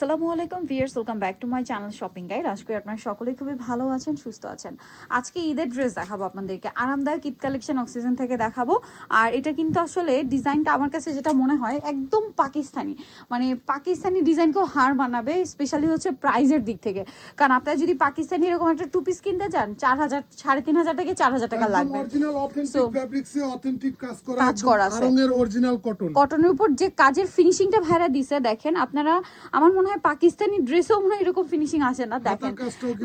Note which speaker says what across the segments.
Speaker 1: আসসালামু আলাইকুম viewers, welcome back to my channel shopping guide. আশা করি আপনারা সকলেই খুবই ভালো আছেন, সুস্থ আছেন। আজকে ঈদের ড্রেস দেখাবো আপনাদেরকে, আরামদায়ক ঈদ কালেকশন অক্সিজেন থেকে দেখাবো। আর এটা কিন্তু আসলে ডিজাইনটা আমার কাছে যেটা মনে হয় একদম পাকিস্তানি, মানে পাকিস্তানি ডিজাইনকেও হার মানাবে, স্পেশালি হচ্ছে প্রাইজের দিক থেকে। কারণ আপনারা যদি পাকিস্তানি এরকম একটা টু পিস কিনতে চান 4000 3,500 থেকে 4000 টাকা লাগবে।
Speaker 2: অরিজিনাল অথেন্টিক ফেব্রিক্সে অথেন্টিক কাজ
Speaker 1: করা আছে,
Speaker 2: আরঙের অরিজিনাল
Speaker 1: কটনের উপর যে কাজের ফিনিশিংটা ভাইরা দিছে দেখেন আপনারা। আমার মনে হয় পাকিস্তানি ড্রেসেও মনে হয় এরকম ফিনিশিং আসে না, দেখেন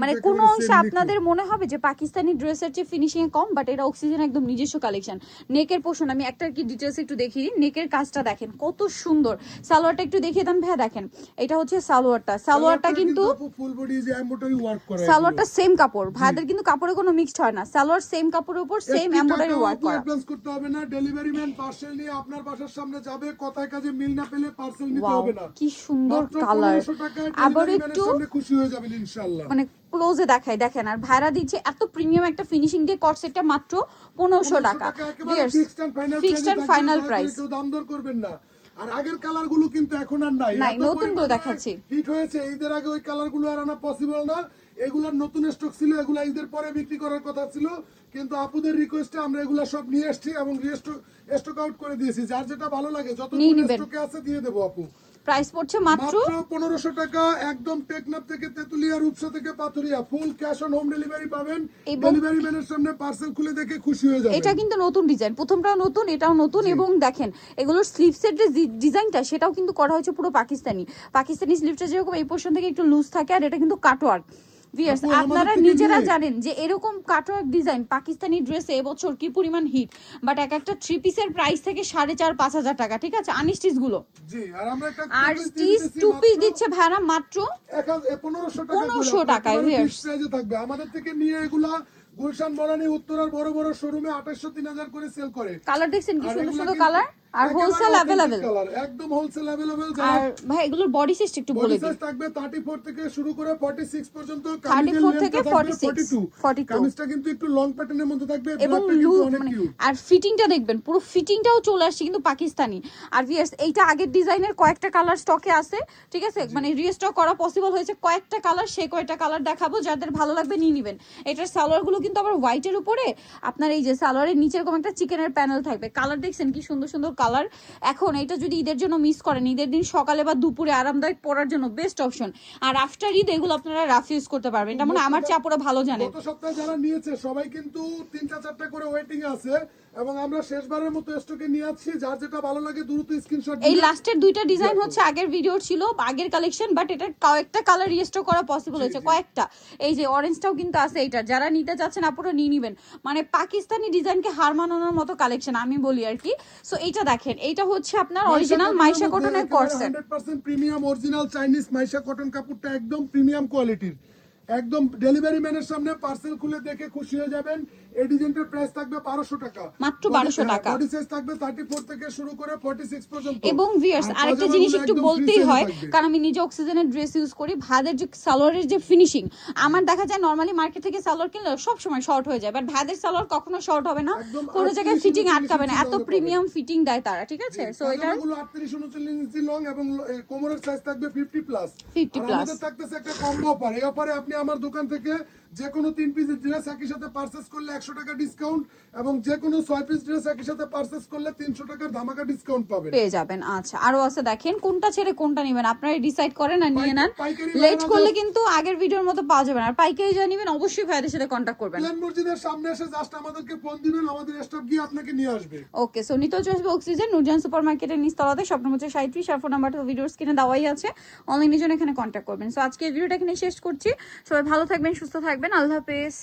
Speaker 1: মানে কোনো অংশে আপনাদের মনে হবে যে পাকিস্তানি ড্রেসের যে ফিনিশিং কম, বাট এটা অক্সিজেন একদম নিজস্ব কালেকশন। নেকের পোর্শন আমি একটা কি ডিটেলস একটু দেখিয়ে দিই। নেকের কাজটা দেখেন কত সুন্দর। সালোয়ারটা একটু দেখিয়ে দেন ভাইয়া, দেখেন এটা হচ্ছে সালোয়ারটা কিন্তু
Speaker 2: ফুল বডি যে এমব্রয়ডারি ওয়ার্ক করা,
Speaker 1: সালোয়ারটা সেম কাপড়, ভাইদের কিন্তু কাপড়ে কোনো মিক্সড হয় না। সালোয়ার সেম কাপড়ের উপর সেম এমব্রয়ডারি ওয়ার্ক করা।
Speaker 2: অ্যাডভান্স করতে হবে না, ডেলিভারি ম্যান পার্সেল নিয়ে আপনার বাসার সামনে যাবে, কথায় কাজে মিল না পেলে পার্সেল নিতে হবে না।
Speaker 1: কি সুন্দর কালার, আবার একটু
Speaker 2: খুশি হয়ে যাবেন ইনশাআল্লাহ।
Speaker 1: মানে ক্লোজে দেখাই দেখেন। আর ভাড়া দিচ্ছে এত প্রিমিয়াম একটা ফিনিশিং দিয়ে কট সেটটা মাত্র 1500 টাকা। ফিক্সড এন্ড ফাইনাল প্রাইস,
Speaker 2: কেউ দাম দর করবেন না। আর আগের কালার গুলো কিন্তু এখন আর নাই,
Speaker 1: নতুন গুলো দেখাচ্ছি।
Speaker 2: হিট হয়েছে ঈদের আগে, ওই কালার গুলো আর আনা পসিবল না। এগুলার নতুন স্টক ছিল, এগুলা ঈদের পরে বিক্রি করার কথা ছিল, কিন্তু আপুদের রিকোয়েস্টে আমরা এগুলা সব নিয়ে আসছি এবং স্টক আউট করে দিয়েছি। যার যেটা ভালো লাগে যত স্টকে আছে দিয়ে দেবো আপু।
Speaker 1: প্রাইস পড়ছে মাত্র
Speaker 2: 1500 টাকা, একদম টেকনাফ থেকে তেতুলিয়া, রূপসা থেকে Pathuria, full cash on home delivery পাবেন। ডেলিভারি ম্যানের সামনে পার্সেল খুলে দেখে খুশি হয়ে যাবেন।
Speaker 1: এটা কিন্তু নতুন ডিজাইন, প্রথমটাও নতুন, এটাও নতুন। এবং দেখেন এগুলোর স্লিভসের যে ডিজাইনটা সেটাও কিন্তু করা হয়েছে পুরো পাকিস্তানি স্লিভসটা যেরকম এই পোর্শন থেকে একটু লুজ থাকে, আর এটা কিন্তু কাটওয়ার্ক। আপনারা নিজেরা জানেন যে এরকম কাটওয়ার্ক ডিজাইন পাকিস্তানি ড্রেসে এবছর কি পরিমাণ হিট, বাট এক একটা থ্রি পিসের প্রাইস থেকে 4,500-5,000 টাকা, ঠিক আছে। আনস্টিচ গুলো
Speaker 2: জি, আর আমরা একটা
Speaker 1: আর স্টিচ টু পিস দিচ্ছে ভাড়া মাত্র
Speaker 2: 1500 টাকা থাকবে। আমাদের থেকে নিয়ে এগুলা গুলশান বনানী উত্তরার বড় বড় শোরুমে 2800-3000 করে সেল করে।
Speaker 1: কালার দেখছেন কি সুন্দর সুন্দর কালার, আর হোলসেল अवेलेबल,
Speaker 2: একদম হোলসেল अवेलेबल।
Speaker 1: আর ভাই এগুলোর বডি সাইজ একটু বলে দিন।
Speaker 2: বডি সাইজ থাকবে 34 থেকে শুরু করে 46 পর্যন্ত,
Speaker 1: 34 থেকে 46
Speaker 2: কামিজটা কিন্তু একটু লং প্যাটার্নের মধ্যে থাকবে
Speaker 1: এবং আর ফিটিংটা দেখবেন, পুরো ফিটিংটাও চলে আসছে কিন্তু পাকিস্তানি। আর ভিউয়ার্স এইটা আগের ডিজাইনের কয়েকটা কালার স্টকে আছে, ঠিক আছে, মানে রিস্টক করা পসিবল হয়েছে কয়েকটা কালার, সেই কয়েকটা কালার দেখাবো, যাদের ভালো লাগবে নিয়ে নেবেন। এটার সালোয়ার গুলো কিন্তু আবার হোয়াইটের উপরে আপনার এই যে সালোয়ারের নিচে এরকম একটা চিকেনের প্যানেল থাকবে। কালার দেখছেন কি সুন্দর সুন্দর কালার। এখন এটা যদি ঈদের জন্য মিস করেন, ঈদের দিন সকালে বা দুপুরে আরামদায়ক পরার জন্য বেস্ট অপশন। আর আফটার ঈদ এগুলো আপনারা রাফ ইউজ করতে পারবেন, এটা মানে আমার চাপুরা ভালো জানেন।
Speaker 2: গত সপ্তাহে যারা নিয়েছে সবাই কিন্তু 3-4টা করে ওয়েটিং আছে, এবং আমরা শেষবারের মতো স্টকে নিয়ে আসছি। যার যেটা ভালো লাগে দ্রুত স্ক্রিনশট।
Speaker 1: এই লাস্টের দুইটা ডিজাইন হচ্ছে আগের ভিডিও ছিল, আগের কালেকশন, বাট এটা কয়েকটা কালার রিস্টক করা পসিবল হয়েছে কয়েকটা। এই যে অরেঞ্জটাও কিন্তু আছে, এটা যারা নিতে চাচ্ছেন আপুরা নিয়ে নেবেন। মানে পাকিস্তানি ডিজাইনকে হার মানানোর মতো কালেকশন আমি বলি আর কি। সো এইটা দেখেন, এইটা হচ্ছে আপনার অরিজিনাল মাইশা কটনের corset,
Speaker 2: 100% premium original Chinese Maisha cotton কাপড়টা একদম প্রিমিয়াম কোয়ালিটির। একদম ডেলিভারি ম্যানের সামনে পার্সেল খুলে দেখে খুশি হয়ে যাবেন। এই ডিজাইনটার প্রাইস থাকবে 1200 টাকা,
Speaker 1: মাত্র 1200 টাকা।
Speaker 2: বডি সাইজ থাকবে 34 থেকে শুরু করে 46 পর্যন্ত।
Speaker 1: এবং ভিউয়ার্স আরেকটা জিনিস একটু বলতেই হয়, কারণ আমি নিজে অক্সিজেনের ড্রেস ইউজ করি। ভাইদের যে সালোয়ারের যে ফিনিশিং, আমার দেখা যায় নরমালি মার্কেট থেকে সালোয়ার কিনলে সব সময় শর্ট হয়ে যায়, বাট ভাইদের সালোয়ার কখনো শর্ট হবে না, কোনো জায়গায় ফিটিং আটকাবে না, এত প্রিমিয়াম ফিটিং দেয় তারা, ঠিক আছে। সো এটা
Speaker 2: 38-39 ইঞ্চি লং এবং কোমরের সাইজ থাকবে 50+।
Speaker 1: 50+।
Speaker 2: আমাদের থাকতেছে একটা কম্বো অফার। এই অফারে আপনি আমার দোকান থেকে যে কোনো 3 পিস ড্রেস একই সাথে পারচেজ করলে 100 টাকা ডিসকাউন্ট, এবং যে কোনো 6 পিস ড্রেস একই সাথে পারচেজ করলে 300 টাকার ধামাকা ডিসকাউন্ট পাবেন,
Speaker 1: পেয়ে যাবেন। আচ্ছা, আরো আছে, দেখেন কোনটা ছেড়ে কোনটা নেবেন আপনারা ডিসাইড করেন আর নিয়ে নেন। লেট করলে কিন্তু আগের ভিডিওর মতো পাওয়া যাবে না। আর পাইকারি যা নেবেন অবশ্যই ভাইদের সাথে কন্টাক্ট করবেন।
Speaker 2: প্ল্যান মসজিদের সামনে এসে জাস্ট আমাদেরকে ফোন দিবেন, আমাদের স্টাফ গিয়ে আপনাকে নিয়ে আসবে।
Speaker 1: ওকে, সো নিতে চলে অক্সিজেন নুরজান সুপার মার্কেটের নিচতলাতে, শপ নম্বর 37, আর ফোন নাম্বারটা ভিডিওর স্ক্রিনে দেওয়াই আছে। অনলাইনের জন্য এখানে কন্টাক্ট করবেন। সো আজকে এই ভিডিওটা এখানে শেষ করছি। সবাই ভালো থাকবেন, সুস্থ থাকবেন, আল্লাহ হাফেজ।